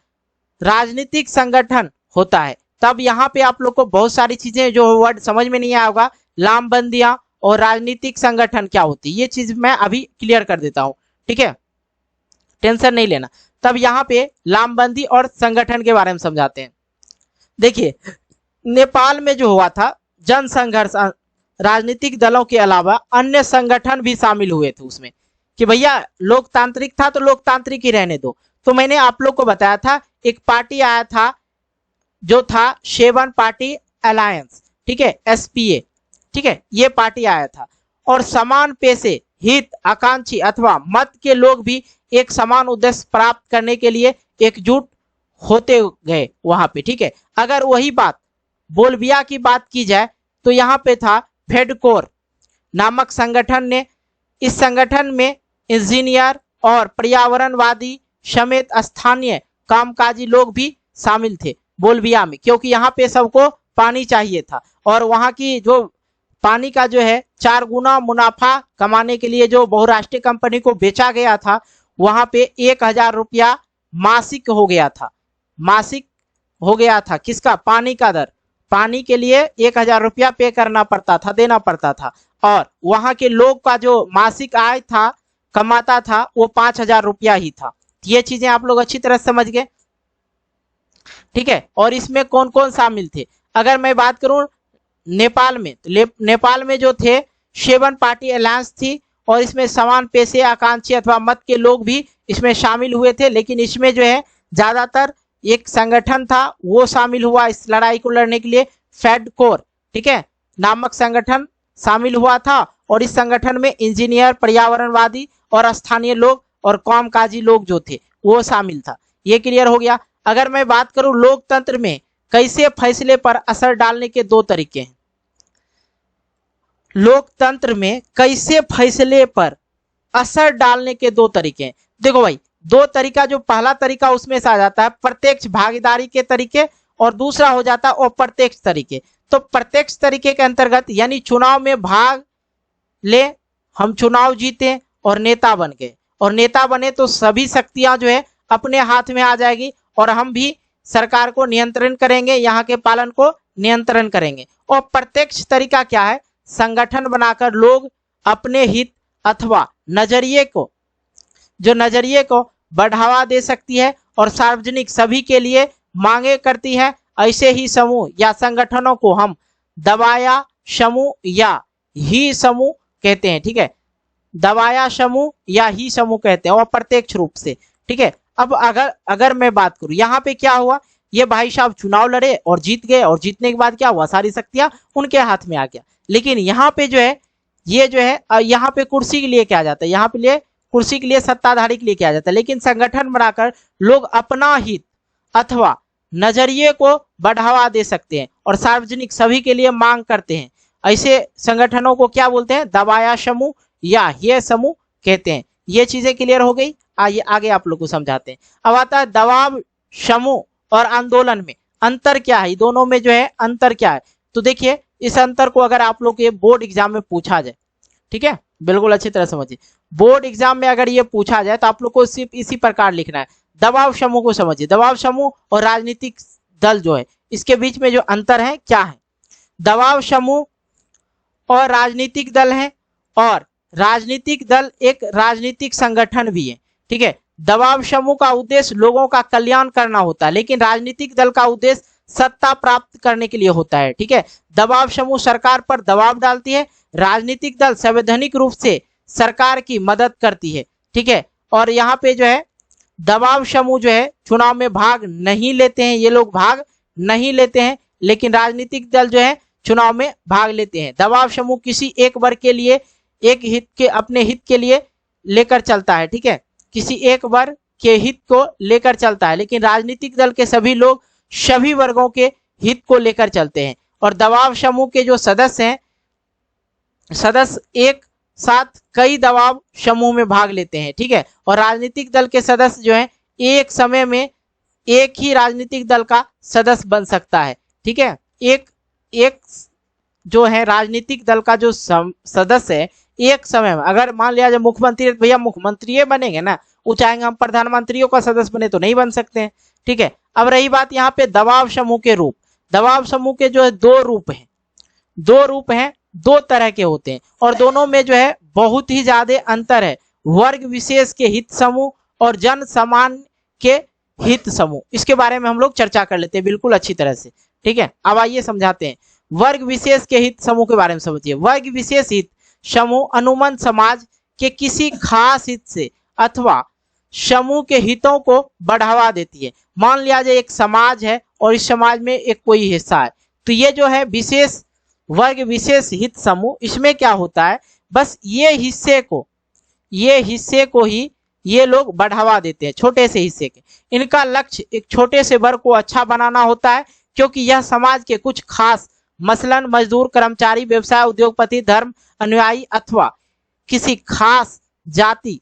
राजनीतिक संगठन होता है। तब यहाँ पे आप लोग को बहुत सारी चीजें जो वर्ड समझ में नहीं आया होगा, लामबंदियां और राजनीतिक संगठन क्या होती है, ये चीज मैं अभी क्लियर कर देता हूं। ठीक है, टेंशन नहीं लेना। तब यहाँ पे लामबंदी और संगठन के बारे में समझाते हैं। देखिए, नेपाल में जो हुआ था जन संघर्ष, राजनीतिक दलों के अलावा अन्य संगठन भी शामिल हुए थे उसमें, कि भैया लोकतांत्रिक था तो लोकतांत्रिक ही रहने दो। तो मैंने आप लोग को बताया था एक पार्टी आया था जो था शेवन पार्टी अलायंस। ठीक है, SPA। ठीक है, ये पार्टी आया था, और समान पेशे, हित, आकांक्षी अथवा मत के लोग भी एक समान उद्देश्य प्राप्त करने के लिए एकजुट होते गए वहां पे। ठीक है, अगर वही बात बोलिविया की बात की जाए तो यहाँ पे था फेडकोर नामक संगठन ने, इस संगठन में इंजीनियर और पर्यावरणवादी समेत स्थानीय कामकाजी लोग भी शामिल थे बोलिविया में, क्योंकि यहाँ पे सबको पानी चाहिए था, और वहाँ की जो पानी का जो है 4 गुना मुनाफा कमाने के लिए जो बहुराष्ट्रीय कंपनी को बेचा गया था, वहां पे 1000 रुपया मासिक हो गया था। मासिक हो गया था किसका, पानी का दर, पानी के लिए 1000 रुपया पे करना पड़ता था, देना पड़ता था, और वहां के लोग का जो मासिक आय था, कमाता था, वो 5000 रुपया ही था। ये चीजें आप लोग अच्छी तरह समझ गए। ठीक है, और इसमें कौन कौन शामिल थे, अगर मैं बात करूं नेपाल में, तो नेपाल में जो थे शेवन पार्टी अलायंस थी, और इसमें समान पेशे, आकांक्षी अथवा मत के लोग भी इसमें शामिल हुए थे। लेकिन इसमें जो है ज्यादातर एक संगठन था वो शामिल हुआ इस लड़ाई को लड़ने के लिए, फेडकोर, ठीक है, नामक संगठन शामिल हुआ था, और इस संगठन में इंजीनियर, पर्यावरणवादी और स्थानीय लोग और कामकाजी लोग जो थे वो शामिल था। ये क्लियर हो गया। अगर मैं बात करूं लोकतंत्र में कैसे फैसले पर असर डालने के 2 तरीके हैं, लोकतंत्र में कैसे फैसले पर असर डालने के 2 तरीके हैं। देखो भाई, 2 तरीका, जो पहला तरीका उसमें से आ जाता है प्रत्यक्ष भागीदारी के तरीके, और दूसरा हो जाता है अप्रत्यक्ष तरीके। तो प्रत्यक्ष तरीके के अंतर्गत यानी चुनाव में भाग ले, हम चुनाव जीते और नेता बन गए, और नेता बने तो सभी शक्तियां जो है अपने हाथ में आ जाएगी, और हम भी सरकार को नियंत्रण करेंगे, यहाँ के पालन को नियंत्रण करेंगे। और प्रत्यक्ष तरीका क्या है, संगठन बनाकर लोग अपने हित अथवा नजरिए को बढ़ावा दे सकती है, और सार्वजनिक सभी के लिए मांगे करती है। ऐसे ही समूह या संगठनों को हम दबाया समूह या ही समूह कहते हैं। ठीक है, दबाया समूह या ही समूह कहते हैं, और प्रत्यक्ष रूप से। ठीक है, अब अगर मैं बात करूं, यहाँ पे क्या हुआ, ये भाई साहब चुनाव लड़े और जीत गए, और जीतने के बाद क्या हुआ, सारी शक्तियां उनके हाथ में आ गया। लेकिन यहाँ पे जो है, ये जो है यहाँ पे कुर्सी के लिए क्या जाता है, यहाँ पे कुर्सी के लिए, सत्ताधारी के लिए क्या जाता है। लेकिन संगठन बनाकर लोग अपना हित अथवा नजरिए को बढ़ावा दे सकते हैं, और सार्वजनिक सभी के लिए मांग करते हैं। ऐसे संगठनों को क्या बोलते हैं? दबाया समूह या ये समूह कहते हैं। ये चीजें क्लियर हो गई। आइए आगे आप लोग को समझाते हैं। अब आता है दबाव समूह और आंदोलन में अंतर क्या है, दोनों में जो है अंतर क्या है। तो देखिए इस अंतर को अगर आप लोग के बोर्ड एग्जाम में पूछा जाए, ठीक है, बिल्कुल अच्छी तरह समझिए, बोर्ड एग्जाम में अगर ये पूछा जाए तो आप लोग को सिर्फ इसी प्रकार लिखना है। दबाव समूह को समझिए, दबाव समूह और राजनीतिक दल जो है इसके बीच में जो अंतर है क्या है। दबाव समूह और राजनीतिक दल है, और राजनीतिक दल एक राजनीतिक संगठन भी है, ठीक है। दबाव समूह का उद्देश्य लोगों का कल्याण करना होता है, लेकिन राजनीतिक दल का उद्देश्य सत्ता प्राप्त करने के लिए होता है, ठीक है। दबाव समूह सरकार पर दबाव डालती है, राजनीतिक दल संवैधानिक रूप से सरकार की मदद करती है, ठीक है। और यहाँ पे जो है दबाव समूह जो है चुनाव में भाग नहीं लेते हैं, ये लोग भाग नहीं लेते हैं, लेकिन राजनीतिक दल जो है चुनाव में भाग लेते हैं। दबाव समूह किसी एक वर्ग के लिए एक हित के अपने हित के लिए लेकर चलता है, ठीक है, किसी एक वर्ग के हित को लेकर चलता है, लेकिन राजनीतिक दल के सभी लोग सभी वर्गों के हित को लेकर चलते हैं। और दबाव समूह के जो सदस्य हैं, सदस्य एक साथ कई दबाव समूह में भाग लेते हैं, ठीक है। और राजनीतिक दल के सदस्य जो हैं एक समय में एक ही राजनीतिक दल का सदस्य बन सकता है, ठीक है। एक जो है राजनीतिक दल का जो सदस्य है एक समय में, अगर मान लिया जाए मुख्यमंत्री, भैया मुख्यमंत्री बनेंगे ना, वो चाहेंगे हम प्रधानमंत्रियों का सदस्य बने तो नहीं बन सकते हैं, ठीक है। अब रही बात यहाँ पे दबाव समूह के रूप, दबाव समूह के जो है दो रूप हैं, दो तरह के होते हैं, और दोनों में जो है बहुत ही ज्यादा अंतर है। वर्ग विशेष के हित समूह और जन सामान्य के हित समूह, इसके बारे में हम लोग चर्चा कर लेते हैं बिल्कुल अच्छी तरह से, ठीक है। अब आइए समझाते हैं वर्ग विशेष के हित समूह के बारे में समझिए। वर्ग विशेष हित समूह अनुमन समाज के किसी खास हित से अथवा समूह के हितों को बढ़ावा देती है। मान लिया जाए एक समाज है और इस समाज में एक कोई हिस्सा है, तो ये जो है विशेष वर्ग विशेष हित समूह, इसमें क्या होता है, बस ये हिस्से को ही ये लोग बढ़ावा देते हैं, छोटे से हिस्से के। इनका लक्ष्य एक छोटे से वर्ग को अच्छा बनाना होता है, क्योंकि यह समाज के कुछ खास मसलन मजदूर, कर्मचारी, व्यवसाय, उद्योगपति, धर्म अनुयायी अथवा किसी खास जाति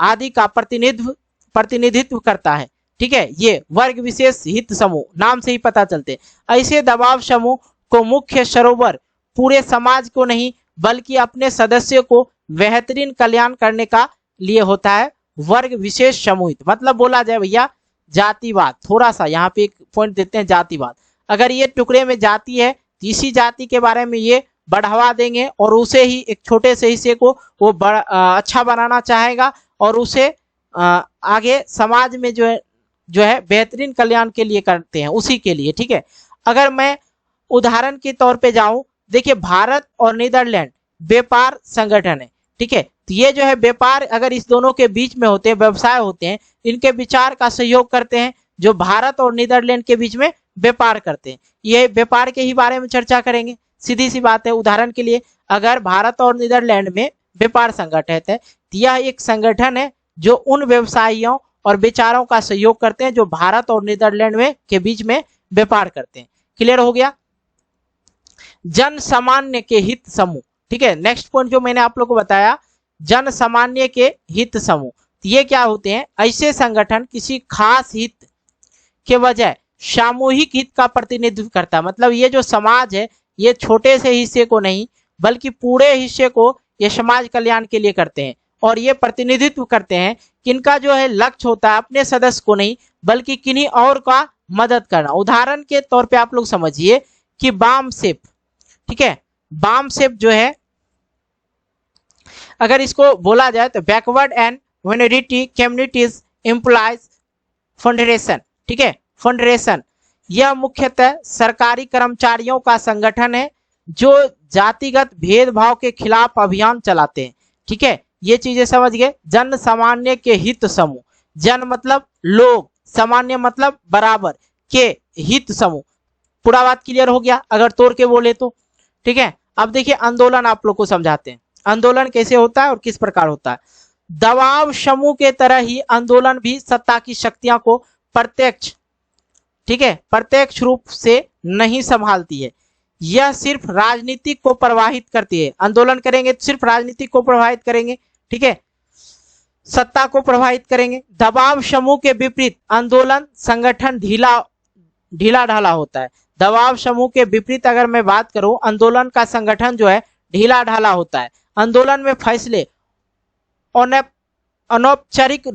आदि का प्रतिनिधित्व करता है, ठीक है। ये वर्ग विशेष हित समूह नाम से ही पता चलते। ऐसे दबाव समूह को मुख्य सरोवर पूरे समाज को नहीं बल्कि अपने सदस्यों को बेहतरीन कल्याण करने का लिए होता है वर्ग विशेष समूहित। मतलब बोला जाए भैया जातिवाद, थोड़ा सा यहाँ पे एक पॉइंट देते हैं, जातिवाद। अगर ये टुकड़े में जाति है तो इसी जाति के बारे में ये बढ़ावा देंगे और उसे ही एक छोटे से हिस्से को वो अच्छा बनाना चाहेगा और उसे आगे समाज में जो है बेहतरीन कल्याण के लिए करते हैं, उसी के लिए, ठीक है। अगर मैं उदाहरण के तौर पे जाऊं, देखिए भारत और नीदरलैंड व्यापार संगठन है, ठीक है। तो ये जो है व्यापार अगर इस दोनों के बीच में होते हैं, व्यवसाय होते हैं, इनके विचार का सहयोग करते हैं जो भारत और नीदरलैंड के बीच में व्यापार करते हैं। ये व्यापार के ही बारे में चर्चा करेंगे, सीधी सी बात है। उदाहरण के लिए अगर भारत और नीदरलैंड में व्यापार संगठन है तो यह एक संगठन है जो उन व्यवसायियों और विचारों का सहयोग करते हैं जो भारत और नीदरलैंड में के बीच में व्यापार करते हैं। क्लियर हो गया। जन सामान्य के हित समूह, ठीक है। नेक्स्ट पॉइंट जो मैंने आप लोग को बताया, जन सामान्य के हित समूह, ये क्या होते हैं, ऐसे संगठन किसी खास हित के बजाय सामूहिक हित का प्रतिनिधित्व करता है। मतलब ये जो समाज है ये छोटे से हिस्से को नहीं बल्कि पूरे हिस्से को ये समाज कल्याण के लिए करते हैं, और ये प्रतिनिधित्व करते हैं किनका जो है लक्ष्य होता है अपने सदस्य को नहीं बल्कि किन्हीं और का मदद करना। उदाहरण के तौर पे आप लोग समझिए कि बामसेफ, ठीक है, बामसेफ जो है अगर इसको बोला जाए तो backward and minority communities employees federation, ठीक है, फेडरेशन। यह मुख्यतः सरकारी कर्मचारियों का संगठन है जो जातिगत भेदभाव के खिलाफ अभियान चलाते हैं, ठीक है। ये चीजें समझ गए। जन सामान्य के हित समूह, जन मतलब लोग, सामान्य मतलब बराबर, के हित समूह। पूरा बात क्लियर हो गया अगर तोड़ के बोले तो, ठीक है। अब देखिए आंदोलन आप लोग को समझाते हैं, आंदोलन कैसे होता है और किस प्रकार होता है। दबाव समूह के तरह ही आंदोलन भी सत्ता की शक्तियों को प्रत्यक्ष, ठीक है, प्रत्यक्ष रूप से नहीं संभालती है। यह सिर्फ राजनीतिक को प्रभावित करती है। आंदोलन करेंगे तो सिर्फ राजनीतिक को प्रभावित करेंगे, ठीक है, सत्ता को प्रभावित करेंगे। दबाव समूह के विपरीत आंदोलन संगठन ढीला ढाला होता है। दबाव समूह के विपरीत अगर मैं बात करूं, आंदोलन का संगठन जो है ढीला ढाला होता है। आंदोलन में फैसले अनौपचारिक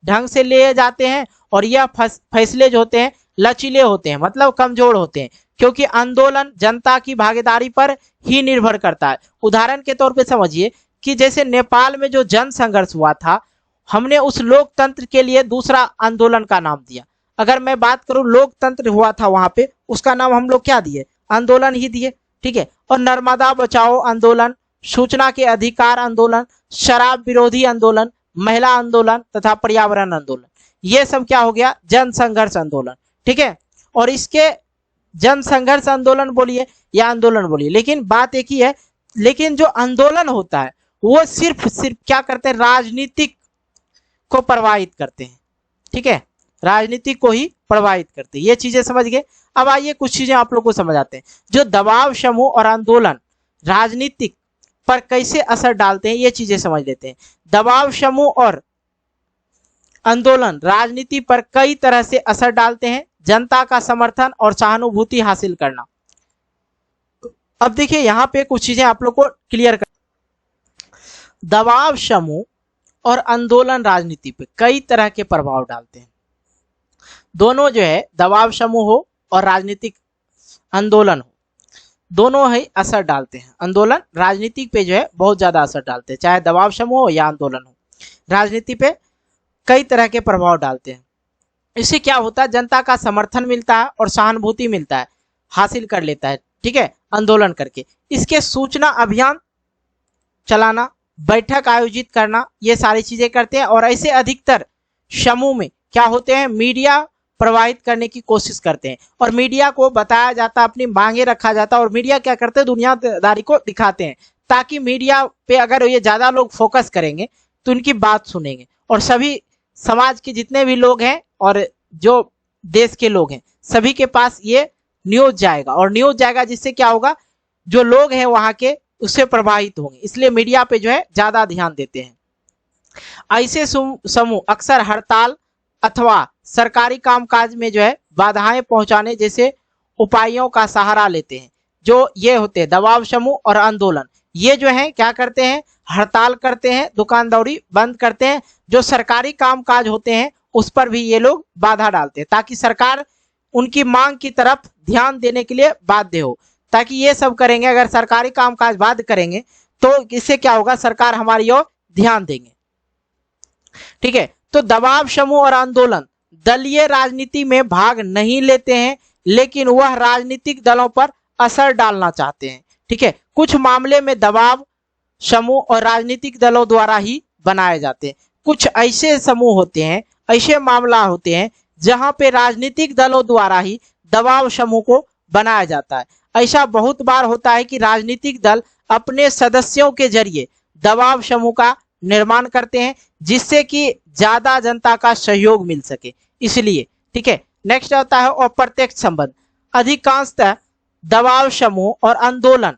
ढंग से लिए जाते हैं और यह फैसले जो होते हैं लचीले होते हैं, मतलब कमजोर होते हैं, क्योंकि आंदोलन जनता की भागीदारी पर ही निर्भर करता है। उदाहरण के तौर पे समझिए कि जैसे नेपाल में जो जन संघर्ष हुआ था, हमने उस लोकतंत्र के लिए दूसरा आंदोलन का नाम दिया। अगर मैं बात करूं, लोकतंत्र हुआ था वहां पे, उसका नाम हम लोग क्या दिए? आंदोलन ही दिए, ठीक है। और नर्मदा बचाओ आंदोलन, सूचना के अधिकार आंदोलन, शराब विरोधी आंदोलन, महिला आंदोलन तथा पर्यावरण आंदोलन, ये सब क्या हो गया? जन संघर्ष आंदोलन, ठीक है। और इसके जन संघर्ष आंदोलन बोलिए या आंदोलन बोलिए, लेकिन बात एक ही है। लेकिन जो आंदोलन होता है वो सिर्फ क्या करते हैं? राजनीतिक को प्रभावित करते हैं, ठीक है, राजनीति को ही प्रभावित करते हैं। ये चीजें समझ गए। अब आइए कुछ चीजें आप लोग को समझ आते हैं। जो दबाव समूह और आंदोलन राजनीतिक पर कैसे असर डालते हैं, ये चीजें समझ लेते हैं। दबाव समूह और आंदोलन राजनीति पर कई तरह से असर डालते हैं। जनता का समर्थन और सहानुभूति हासिल करना। अब देखिए यहाँ पे कुछ चीजें आप लोग को क्लियर कर। दबाव समूह और आंदोलन राजनीति पे कई तरह के प्रभाव डालते हैं। दोनों जो है, दबाव समूह हो और राजनीतिक आंदोलन हो, दोनों ही असर डालते हैं। आंदोलन राजनीतिक पे जो है बहुत ज्यादा असर डालते हैं, चाहे दबाव समूह हो या आंदोलन हो, राजनीति पे कई तरह के प्रभाव डालते हैं। इससे क्या होता है? जनता का समर्थन मिलता है और सहानुभूति मिलता है, हासिल कर लेता है, ठीक है, आंदोलन करके। इसके सूचना अभियान चलाना, बैठक आयोजित करना, ये सारी चीजें करते हैं। और ऐसे अधिकतर समूह में क्या होते हैं? मीडिया प्रभावित करने की कोशिश करते हैं और मीडिया को बताया जाता, अपनी मांगे रखा जाता है और मीडिया क्या करते हैं? दुनियादारी को दिखाते हैं, ताकि मीडिया पे अगर ये ज्यादा लोग फोकस करेंगे तो उनकी बात सुनेंगे और सभी समाज के जितने भी लोग हैं और जो देश के लोग हैं सभी के पास ये न्यूज जाएगा। और न्यूज जाएगा जिससे क्या होगा? जो लोग हैं वहां के उससे प्रभावित होंगे, इसलिए मीडिया पे जो है ज्यादा ध्यान देते हैं। ऐसे समूह अक्सर हड़ताल अथवा सरकारी कामकाज में जो है बाधाएं पहुंचाने जैसे उपायों का सहारा लेते हैं। जो ये होते हैं दबाव समूह और आंदोलन, ये जो है क्या करते हैं? हड़ताल करते हैं, दुकानदारी बंद करते हैं। जो सरकारी कामकाज होते हैं उस पर भी ये लोग बाधा डालते हैं, ताकि सरकार उनकी मांग की तरफ ध्यान देने के लिए बाध्य हो। ताकि ये सब करेंगे, अगर सरकारी कामकाज बंद करेंगे तो इससे क्या होगा? सरकार हमारी ओर ध्यान देंगे, ठीक है। तो दबाव समूह और आंदोलन दलीय राजनीति में भाग नहीं लेते हैं, लेकिन वह राजनीतिक दलों पर असर डालना चाहते हैं, ठीक है। कुछ मामले में दबाव समूह और राजनीतिक दलों द्वारा ही बनाए जाते हैं। कुछ ऐसे समूह होते हैं, ऐसे मामला होते हैं जहां पे राजनीतिक दलों द्वारा ही दबाव समूह को बनाया जाता है। ऐसा बहुत बार होता है कि राजनीतिक दल अपने सदस्यों के जरिए दबाव समूह का निर्माण करते हैं, जिससे कि ज्यादा जनता का सहयोग मिल सके, इसलिए, ठीक है। नेक्स्ट आता है अप्रत्यक्ष संबंध। अधिकांशतः दबाव समूह और आंदोलन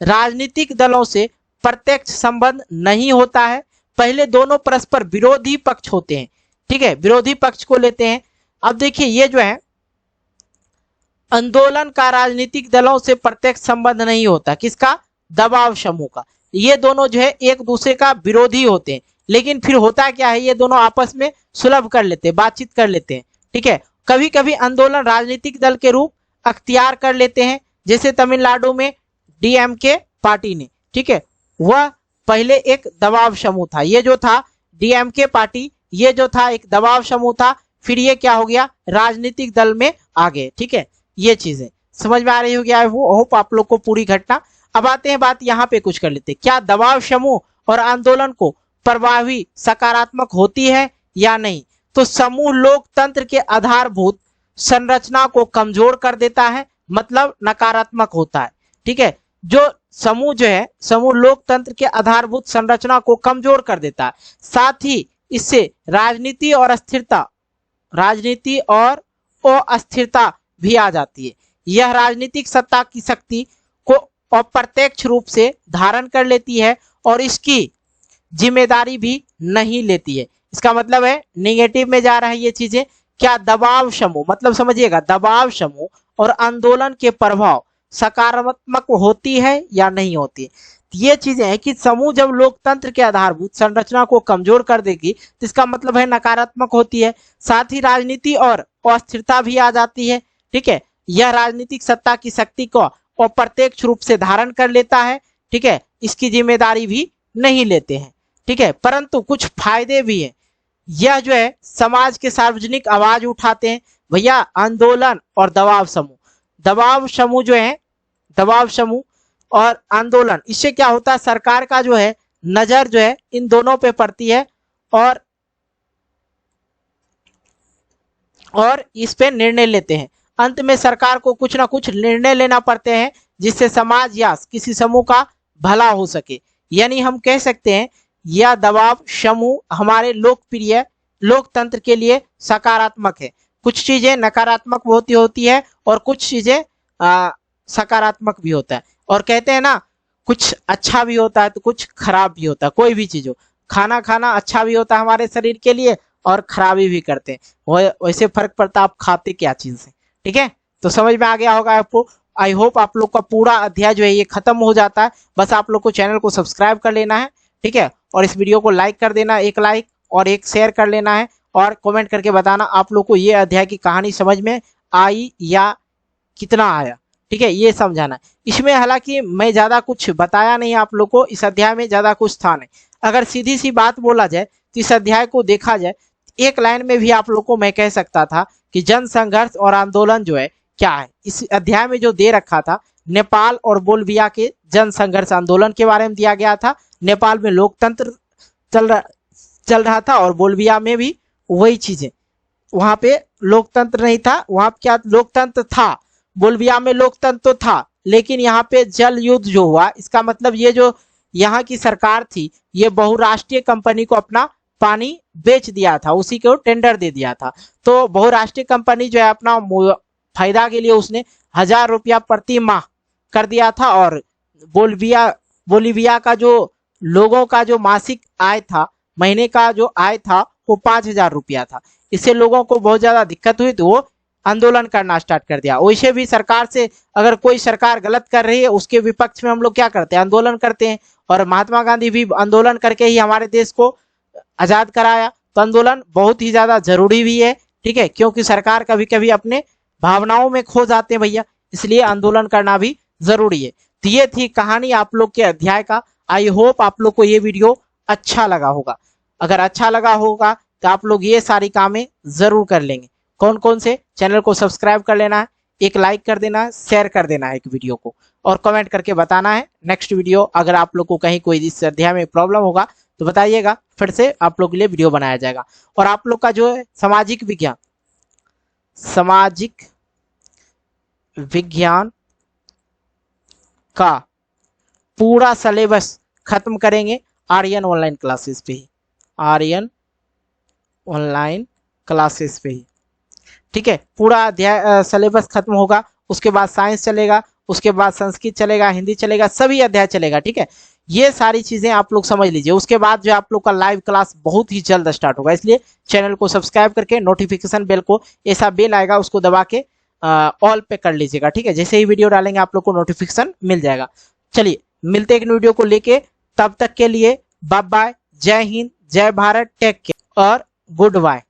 राजनीतिक दलों से प्रत्यक्ष संबंध नहीं होता है। पहले दोनों परस्पर विरोधी पक्ष होते हैं, ठीक है, विरोधी पक्ष को लेते हैं। अब देखिए ये जो है आंदोलन का राजनीतिक दलों से प्रत्यक्ष संबंध नहीं होता, किसका? दबाव समूह का। ये दोनों जो है एक दूसरे का विरोधी होते हैं, लेकिन फिर होता क्या है? ये दोनों आपस में सुलभ कर लेते हैं, बातचीत कर लेते हैं, ठीक है। कभी कभी आंदोलन राजनीतिक दल के रूप अख्तियार कर लेते हैं, जैसे तमिलनाडु में डीएमके पार्टी ने, ठीक है, वह पहले एक दबाव समूह था। ये जो था डीएमके पार्टी, ये जो था एक दबाव समूह था, फिर ये क्या हो गया? राजनीतिक दल में आ गए, ठीक है। ये चीजें समझ में आ रही होगी, आई होप आप लोग को पूरी घटना। अब आते हैं बात यहाँ पे कुछ कर लेते हैं, क्या दबाव समूह और आंदोलन को प्रभावी सकारात्मक होती है या नहीं? तो समूह लोकतंत्र के आधारभूत संरचना को कमजोर कर देता है, मतलब नकारात्मक होता है, ठीक है। जो समूह जो है, समूह लोकतंत्र के आधारभूत संरचना को कमजोर कर देता है, साथ ही इससे राजनीति और अस्थिरता भी आ जाती है। यह राजनीतिक सत्ता की शक्ति को अप्रत्यक्ष रूप से धारण कर लेती है और इसकी जिम्मेदारी भी नहीं लेती है। इसका मतलब है निगेटिव में जा रहा है ये चीजें। क्या दबाव समूह, मतलब समझिएगा, दबाव समूह और आंदोलन के प्रभाव सकारात्मक होती है या नहीं होती। ये चीजें हैं कि समूह जब लोकतंत्र के आधारभूत संरचना को कमजोर कर देगी तो इसका मतलब है नकारात्मक होती है। साथ ही राजनीति और अस्थिरता भी आ जाती है। ठीक है, यह राजनीतिक सत्ता की शक्ति को अप्रत्यक्ष रूप से धारण कर लेता है। ठीक है, इसकी जिम्मेदारी भी नहीं लेते हैं। ठीक है, परंतु कुछ फायदे भी हैं। यह जो है समाज के सार्वजनिक आवाज उठाते हैं भैया। आंदोलन और दबाव समूह, दबाव समूह जो है, दबाव समूह और आंदोलन, इससे क्या होता है, सरकार का जो है नजर जो है इन दोनों पे पड़ती है और इस पे निर्णय लेते हैं। अंत में सरकार को कुछ ना कुछ निर्णय लेना पड़ते हैं जिससे समाज या किसी समूह का भला हो सके। यानी हम कह सकते हैं यह दबाव समूह हमारे लोकप्रिय लोकतंत्र के लिए सकारात्मक है। कुछ चीजें नकारात्मक होती है और कुछ चीजें सकारात्मक भी होता है। और कहते हैं ना, कुछ अच्छा भी होता है तो कुछ खराब भी होता है। कोई भी चीज हो, खाना खाना अच्छा भी होता है हमारे शरीर के लिए और खराबी भी करते हैं। वैसे फर्क पड़ता है आप खाते क्या चीज से। ठीक है, तो समझ में आ गया होगा आपको। आई होप आप लोग का पूरा अध्याय जो है ये खत्म हो जाता है। बस आप लोग को चैनल को सब्सक्राइब कर लेना है। ठीक है, और इस वीडियो को लाइक कर देना, एक लाइक और एक शेयर कर लेना है और कमेंट करके बताना आप लोग को ये अध्याय की कहानी समझ में आई या कितना आया। ठीक है, ये समझाना। इसमें हालांकि मैं ज्यादा कुछ बताया नहीं आप लोग को, इस अध्याय में ज्यादा कुछ था नहीं। अगर सीधी सी बात बोला जाए तो इस अध्याय को देखा जाए, एक लाइन में भी आप लोग को मैं कह सकता था कि जन संघर्ष और आंदोलन जो है क्या है। इस अध्याय में जो दे रखा था, नेपाल और बोलिविया के जन संघर्ष आंदोलन के बारे में दिया गया था। नेपाल में लोकतंत्र चल रहा था और बोलिविया में भी वही चीजें। वहां पे लोकतंत्र नहीं था, वहां क्या लोकतंत्र था, बोलिविया में लोकतंत्र तो था, लेकिन यहाँ पे जल युद्ध जो हुआ, इसका मतलब ये जो यहाँ की सरकार थी ये बहुराष्ट्रीय कंपनी को अपना पानी बेच दिया था, उसी को टेंडर दे दिया था। तो बहुराष्ट्रीय कंपनी जो है अपना फायदा के लिए उसने 1000 रुपया प्रति माह कर दिया था और बोलिविया का जो लोगों का जो मासिक आय था, महीने का जो आय था वो 5000 रुपया था। इससे लोगों को बहुत ज्यादा दिक्कत हुई तो वो आंदोलन करना स्टार्ट कर दिया। वैसे भी सरकार से अगर कोई सरकार गलत कर रही है उसके विपक्ष में हम लोग क्या करते हैं, आंदोलन करते हैं। और महात्मा गांधी भी आंदोलन करके ही हमारे देश को आजाद कराया। तो आंदोलन बहुत ही ज्यादा जरूरी भी है। ठीक है, क्योंकि सरकार कभी कभी अपने भावनाओं में खो जाते हैं भैया, इसलिए आंदोलन करना भी जरूरी है। तो ये थी कहानी आप लोग के अध्याय का। आई होप आप लोग को ये वीडियो अच्छा लगा होगा। अगर अच्छा लगा होगा तो आप लोग ये सारी कामें जरूर कर लेंगे। कौन कौन से, चैनल को सब्सक्राइब कर लेना है, एक लाइक कर देना है, शेयर कर देना है एक वीडियो को और कमेंट करके बताना है नेक्स्ट वीडियो। अगर आप लोग को कहीं कोई इस अध्याय में प्रॉब्लम होगा तो बताइएगा, फिर से आप लोग के लिए वीडियो बनाया जाएगा। और आप लोग का जो है सामाजिक विज्ञान का पूरा सिलेबस खत्म करेंगे आर्यन ऑनलाइन क्लासेस पे ही, आर्यन ऑनलाइन क्लासेस पे ही। ठीक है, पूरा अध्याय सिलेबस खत्म होगा, उसके बाद साइंस चलेगा, उसके बाद संस्कृत चलेगा, हिंदी चलेगा, सभी अध्याय चलेगा। ठीक है, ये सारी चीजें आप लोग समझ लीजिए। उसके बाद जो आप लोग का लाइव क्लास बहुत ही जल्द स्टार्ट होगा, इसलिए चैनल को सब्सक्राइब करके नोटिफिकेशन बेल को, ऐसा बेल आएगा उसको दबा के ऑल पे कर लीजिएगा। ठीक है, जैसे ही वीडियो डालेंगे आप लोग को नोटिफिकेशन मिल जाएगा। चलिए मिलते हैं एक वीडियो को लेके, तब तक के लिए बाय बाय, जय हिंद, जय भारत, टेक केयर और गुड बाय।